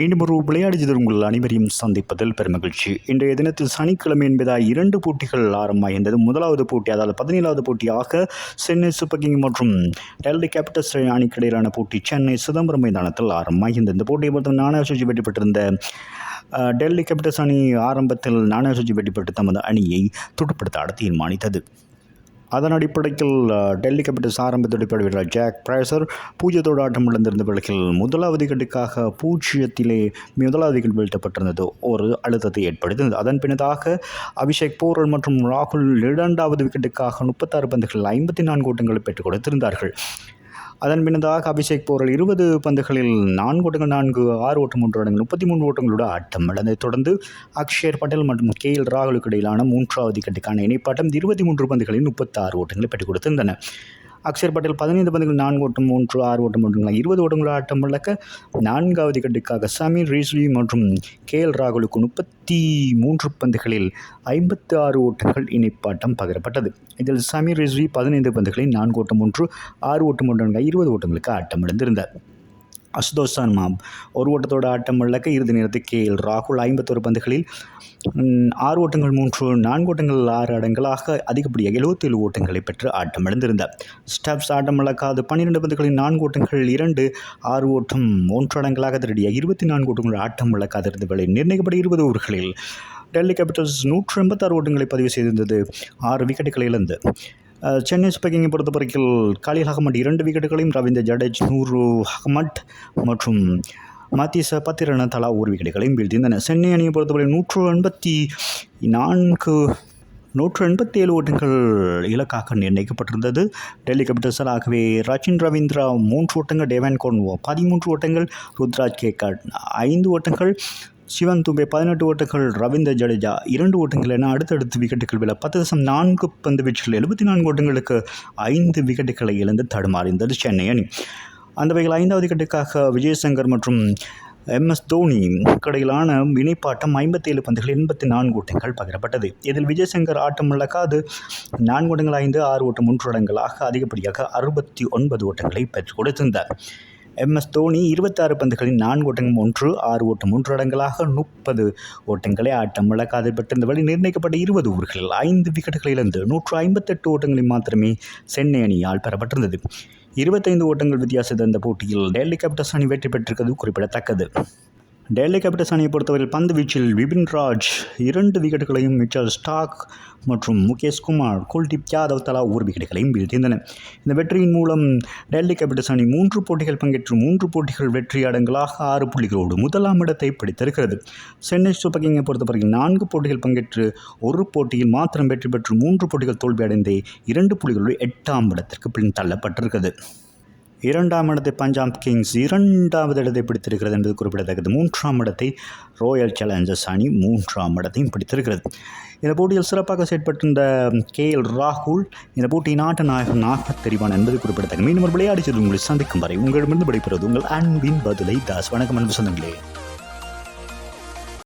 மீண்டும் ஒரு விளையாடியது உங்கள் அனைவரையும் சந்திப்பதில் பெருமகிழ்ச்சி. இன்றைய தினத்தில் சனிக்கிழமை என்பதால் 2 போட்டிகள் ஆரம்பமாகின்றது. முதலாவது போட்டி, அதாவது 17வது போட்டியாக சென்னை சூப்பர் கிங் மற்றும் டெல்லி கேபிட்டல்ஸ் அணிக்கு இடையிலான போட்டி சென்னை சிதம்பரம் மைதானத்தில் ஆரம்பமாகின்றது. இந்த போட்டியை பொறுத்த நாணய சுழற்சி வெற்றி பெற்றிருந்த டெல்லி கேபிட்டல்ஸ் அணி ஆரம்பத்தில் நாணய சுழற்சி வெற்றி பெற்று தமது அணியை துடுப்படுத்த ஆட தீர்மானித்தது. அதன் அடிப்படையில் டெல்லி கேபிட்டல்ஸ் ஆரம்பத்தில் வீரர் ஜாக் பிரைசர் 0 ஆட்டம் இழந்திருந்த வேளையில் முதலாவது விக்கெட்டுக்காக 0 முதலாவது விக்கெட் வீழ்த்தப்பட்டிருந்தது ஒரு அழுத்தத்தை ஏற்படுத்தியது. அதன் பின்னதாக அபிஷேக் போரல் மற்றும் ராகுல் 2வது விக்கெட்டுக்காக 36 பந்துகளில் 54 ஓட்டங்களை பெற்றுக் கொடுத்திருந்தார்கள். அதன் பின்னதாக அபிஷேக் போரல் 20 பந்துகளில் 4 ஓட்டங்கள் 6 ஓட்டம் 3 இடங்கள் 33 ஓட்டங்களோட ஆட்டம் இழந்ததைத் தொடர்ந்து அக்ஷர் பட்டேல் மற்றும் ராகுலுக்கு இடையிலான 3வது விக்கெட்டுக்கான இணைப்பாட்டம் 23 பந்துகளில் 36 ஓட்டங்களை பெற்றுக் கொடுத்திருந்தன. அக்ஷர் பட்டேல் 15 பந்துகள் 4 ஓட்டம் 6 ஓட்டம் 20 ஓட்டங்கள் ஆட்டம் இழக்க 4வது விக்கெட்டுக்காக சமீர் ரிஸ்வி மற்றும் ராகுலுக்கு 33 பந்துகளில் 56 ஓட்டங்கள் இணைப்பாட்டம் பகிரப்பட்டது. இதில் சமீர் ரிஸ்வி 15 பந்துகளில் 4 ஓட்டம் 6 ஓட்டம் 20 ஓட்டங்களுக்கு ஆட்டம் இழந்திருந்தார். அசுதோஷ் சர்மா 1 ஓட்டத்தோடு ஆட்டம் இழக்க இறுதி நேரத்தில் ராகுல் 51 பந்துகளில் 6 ஓட்டங்கள் 4 ஓட்டங்கள் 6 அடங்களாக அதிகப்படியாக 77 ஓட்டங்களை பெற்று ஆட்டம் இழந்திருந்தார். ஸ்டப்ஸ் ஆட்டம் இழக்காது 12 பந்துகளில் 4 ஓட்டங்கள் 2 6 ஓட்டம் 1 அடங்களாக திருடியாக 24 ஓட்டங்கள் ஆட்டம் இழக்காதிருந்த வேளை நிர்ணயிக்கப்பட்ட 20 ஓவர்களில் டெல்லி கேபிட்டல்ஸ் 186 ஓட்டங்களை பதிவு செய்திருந்தது. 6 விக்கெட்டுகளை இழந்து சென்னை சூப்பர் கிங்கை பொறுத்தவரையில் கலீல் அகமட் 2 விக்கெட்டுகளையும், ரவீந்திர ஜடேஜா, நூர் அகமட் மற்றும் மத்தீஸ் பத்திரன தலா 1 விக்கெட்டுகளையும் வீழ்த்தியிருந்தன. சென்னை அணியை பொறுத்தவரை 187 ஓட்டங்கள் இலக்காக நிர்ணயிக்கப்பட்டிருந்தது. டெல்லி கேபிட்டல்ஸால் ஆகவே ரச்சின் ரவீந்திரா 3 ஓட்டங்கள், டேவன் கோன்வோ 13 ஓட்டங்கள், ருத்ராஜ் கேக்காட் 5 ஓட்டங்கள், சிவன் துபே 18 ஓட்டங்கள், ரவீந்திர ஜடேஜா 2 ஓட்டங்கள் என அடுத்தடுத்து விக்கெட்டுகள் விழ 10.4 பந்து வீச்சில் 74 ஓட்டங்களுக்கு 5 விக்கெட்டுகளை இழந்து தடுமாறிந்தது சென்னை அணி. அந்த வகையில் 5வது விக்கெட்டுக்காக விஜயசங்கர் மற்றும் MS தோனி இடையிலான இணைப்பாட்டம் 57 பந்துகள் 84 ஓட்டங்கள் பகிரப்பட்டது. இதில் விஜயசங்கர் ஆட்டம் இழக்காது 4 ஓட்டங்கள் 5 6 ஓட்டம் 3 இடங்களாக அதிகப்படியாக 69 ஓட்டங்களை பெற்றுக் கொடுத்திருந்தார். MS தோனி 26 பந்துகளில் 4 ஓட்டங்கள் 6 ஓட்டம் 3 இடங்களாக 30 ஓட்டங்களை ஆட்டம் இழக்காது பெற்றிருந்த வழி நிர்ணயிக்கப்பட்ட 20 ஓவர்களில் 5 விக்கெட்டுகளை இழந்து 158 ஓட்டங்களில் மாத்திரமே சென்னை அணியால் பெறப்பட்டிருந்தது. 25 ஓட்டங்கள் வித்தியாசத்தில் இந்த போட்டியில் டெல்லி கேபிட்டல்ஸ் அணி வெற்றி பெற்றிருக்கிறது குறிப்பிடத்தக்கது. டெல்லி கேபிட்டல்ஸ் அணியை பொறுத்தவரையில் பந்து வீச்சில் விபின் ராஜ் 2 விக்கெட்டுகளையும், மிச்சல் ஸ்டார்க் மற்றும் முகேஷ் குமார், குல்தீப் யாதவ் தலா 1 விக்கெட்டுகளையும் வீழ்த்தியிருந்தனர். இந்த வெற்றியின் மூலம் டெல்லி கேபிட்டல்ஸ் அணி 3 போட்டிகள் பங்கேற்று 3 போட்டிகள் வெற்றி அடங்களாக 6 புள்ளிகளோடு முதலாம் இடத்தை பிடித்திருக்கிறது. சென்னை சூப்பர் கிங்கை பொறுத்தவரையில் 4 போட்டிகள் பங்கேற்று 1 போட்டியில் மாத்திரம் வெற்றி பெற்று 3 போட்டிகள் தோல்வியடைந்து 2 புள்ளிகளோடு 8ஆம் இடத்திற்கு பின் தள்ளப்பட்டிருக்கிறது. 2ஆம் இடத்தை பஞ்சாப் கிங்ஸ் 2வது இடத்தை பிடித்திருக்கிறது என்பது குறிப்பிடத்தக்கது. 3ஆம் இடத்தை ராயல் சேலஞ்சர்ஸ் அணி 3ஆம் இடத்தையும் பிடித்திருக்கிறது. இந்த போட்டியில் சிறப்பாக செயற்பட்டிருந்த ராகுல் இந்த போட்டியின் ஆட்ட நாயகனாக தெரிவான் என்பது குறிப்பிடத்தக்கது. மீண்டும் ஒரு விளையாடி செல்லும் உங்களை சந்திக்கும் வரை உங்களிடமிருந்து விடைபெறுவது உங்கள் அன்பின் பதுலை தாஸ். வணக்கம் அன்பு சொந்தங்களே.